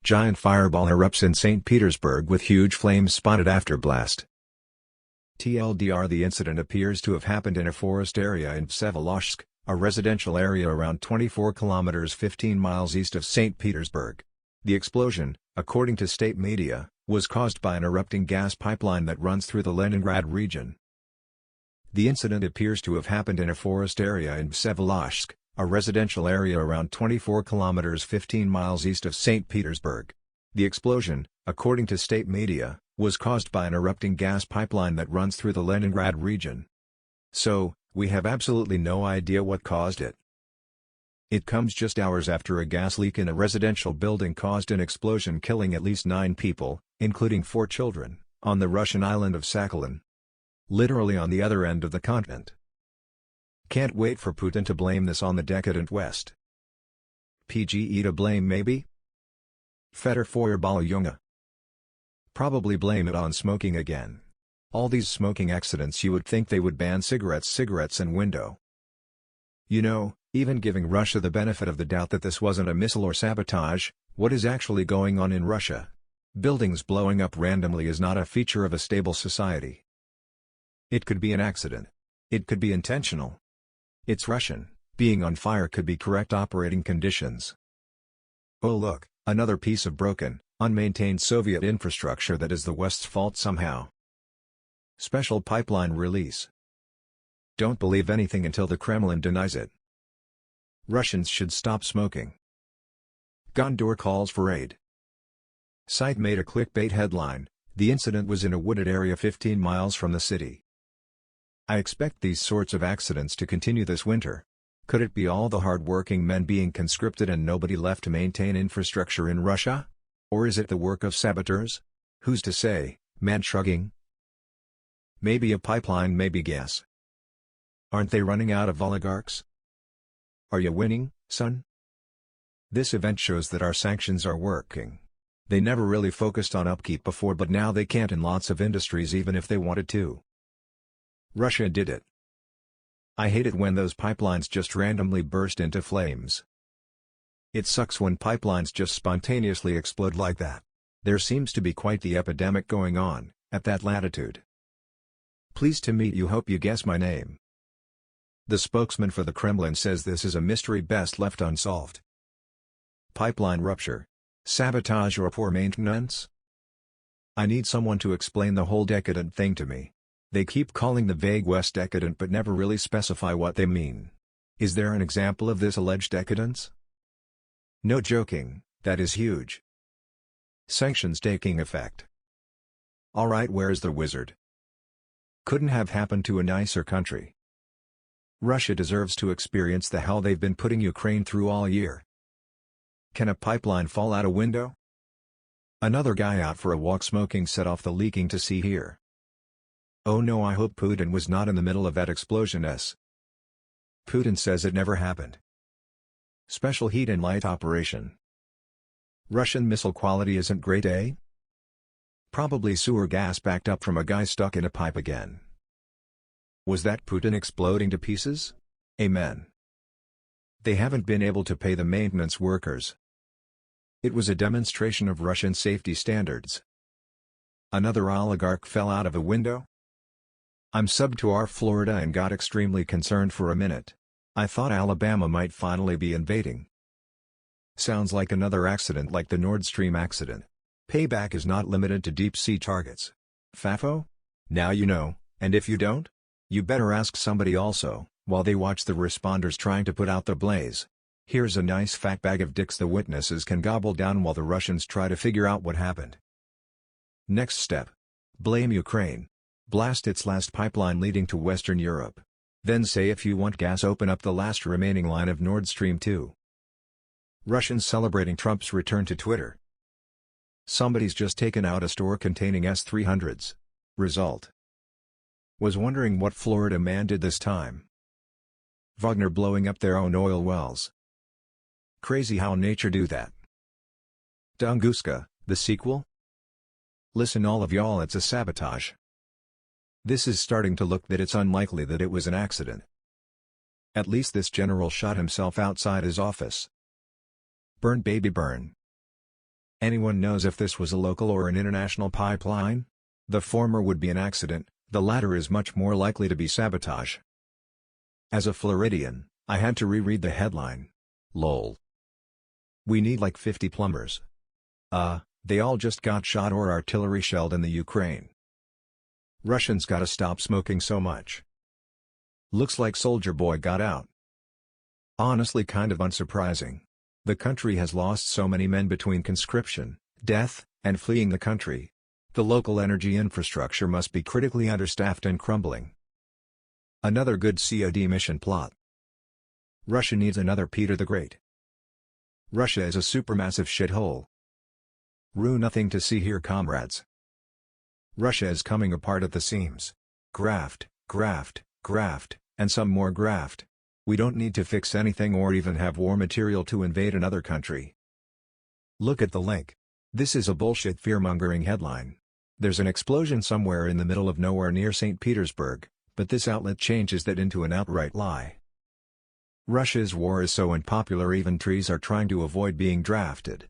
Giant fireball erupts in St. Petersburg with huge flames spotted after blast. TLDR: the incident appears to have happened in a forest area in Vsevolozhsk, a residential area around 24 kilometers 15 miles east of St. Petersburg. The explosion, according to state media, was caused by an erupting gas pipeline that runs through the Leningrad region. The incident appears to have happened in a forest area in Vsevolozhsk, a residential area around 24 kilometers 15 miles east of St. Petersburg. The explosion, according to state media, was caused by an erupting gas pipeline that runs through the Leningrad region. So, we have absolutely no idea what caused it. It comes just hours after a gas leak in a residential building caused an explosion killing at least 9 people, including 4 children, on the Russian island of Sakhalin. Literally on the other end of the continent. Can't wait for Putin to blame this on the decadent West. PGE to blame maybe? Fetter Feuerball Junge. Probably blame it on smoking again. All these smoking accidents, you would think they would ban cigarettes and window. You know, even giving Russia the benefit of the doubt that this wasn't a missile or sabotage, what is actually going on in Russia? Buildings blowing up randomly is not a feature of a stable society. It could be an accident. It could be intentional. It's Russian. Being on fire could be correct operating conditions. Oh look, another piece of broken, unmaintained Soviet infrastructure that is the West's fault somehow. Special pipeline release. Don't believe anything until the Kremlin denies it. Russians should stop smoking. Gondor calls for aid. Site made a clickbait headline: the incident was in a wooded area 15 miles from the city. I expect these sorts of accidents to continue this winter. Could it be all the hard-working men being conscripted and nobody left to maintain infrastructure in Russia? Or is it the work of saboteurs? Who's to say? Man shrugging. Maybe a pipeline, maybe gas. Aren't they running out of oligarchs? Are you winning, son? This event shows that our sanctions are working. They never really focused on upkeep before, but now they can't in lots of industries even if they wanted to. Russia did it. I hate it when those pipelines just randomly burst into flames. It sucks when pipelines just spontaneously explode like that. There seems to be quite the epidemic going on, at that latitude. Pleased to meet you. Hope you guess my name. The spokesman for the Kremlin says this is a mystery best left unsolved. Pipeline rupture. Sabotage or poor maintenance? I need someone to explain the whole decadent thing to me. They keep calling the vague West decadent but never really specify what they mean. Is there an example of this alleged decadence? No joking, that is huge. Sanctions taking effect. Alright, where's the wizard? Couldn't have happened to a nicer country. Russia deserves to experience the hell they've been putting Ukraine through all year. Can a pipeline fall out a window? Another guy out for a walk smoking set off the leaking to see here. Oh no, I hope Putin was not in the middle of that explosion. Putin says it never happened. Special heat and light operation. Russian missile quality isn't great, eh? Probably sewer gas backed up from a guy stuck in a pipe again. Was that Putin exploding to pieces? Amen. They haven't been able to pay the maintenance workers. It was a demonstration of Russian safety standards. Another oligarch fell out of a window? I'm subbed to our Florida and got extremely concerned for a minute. I thought Alabama might finally be invading. Sounds like another accident like the Nord Stream accident. Payback is not limited to deep-sea targets. Fafo? Now you know, and if you don't? You better ask somebody also, while they watch the responders trying to put out the blaze. Here's a nice fat bag of dicks the witnesses can gobble down while the Russians try to figure out what happened. Next step. Blame Ukraine. Blast its last pipeline leading to Western Europe. Then say if you want gas, open up the last remaining line of Nord Stream 2. Russians celebrating Trump's return to Twitter. Somebody's just taken out a store containing S-300s. Result. Was wondering what Florida man did this time. Wagner blowing up their own oil wells. Crazy how nature do that. Tunguska, the sequel? Listen all of y'all, it's a sabotage. This is starting to look that it's unlikely that it was an accident. At least this general shot himself outside his office. Burn baby burn. Anyone knows if this was a local or an international pipeline? The former would be an accident, the latter is much more likely to be sabotage. As a Floridian, I had to reread the headline. Lol. We need like 50 plumbers. They all just got shot or artillery shelled in the Ukraine. Russians gotta stop smoking so much. Looks like Soldier Boy got out. Honestly kind of unsurprising. The country has lost so many men between conscription, death, and fleeing the country. The local energy infrastructure must be critically understaffed and crumbling. Another good COD mission plot. Russia needs another Peter the Great. Russia is a supermassive shithole. Rue nothing to see here, comrades. Russia is coming apart at the seams. Graft, graft, graft, and some more graft. We don't need to fix anything or even have war material to invade another country. Look at the link. This is a bullshit fear-mongering headline. There's an explosion somewhere in the middle of nowhere near St. Petersburg, but this outlet changes that into an outright lie. Russia's war is so unpopular even trees are trying to avoid being drafted.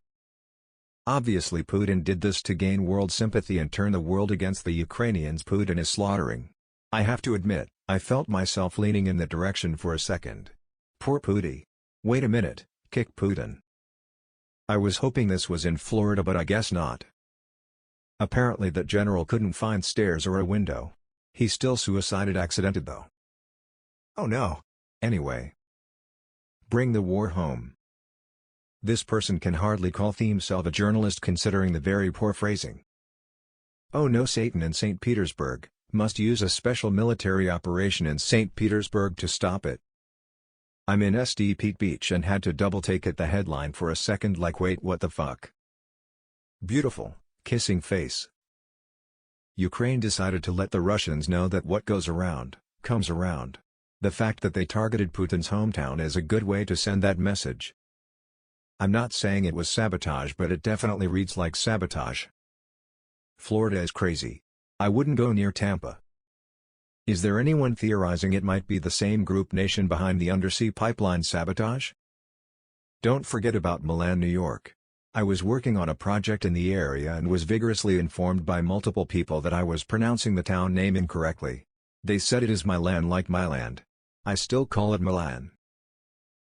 Obviously Putin did this to gain world sympathy and turn the world against the Ukrainians Putin is slaughtering. I have to admit, I felt myself leaning in that direction for a second. Poor Putin. Wait a minute, kick Putin. I was hoping this was in Florida but I guess not. Apparently that general couldn't find stairs or a window. He still suicided accidented though. Oh no. Anyway. Bring the war home. This person can hardly call himself a journalist considering the very poor phrasing. Oh no, Satan in St. Petersburg. Must use a special military operation in St. Petersburg to stop it. I'm in St. Pete Beach and had to double take at the headline for a second like wait what the fuck. Beautiful, kissing face. Ukraine decided to let the Russians know that what goes around, comes around. The fact that they targeted Putin's hometown is a good way to send that message. I'm not saying it was sabotage but it definitely reads like sabotage. Florida is crazy. I wouldn't go near Tampa. Is there anyone theorizing it might be the same group nation behind the undersea pipeline sabotage? Don't forget about Milan, New York. I was working on a project in the area and was vigorously informed by multiple people that I was pronouncing the town name incorrectly. They said it is Milan like Myland. I still call it Milan.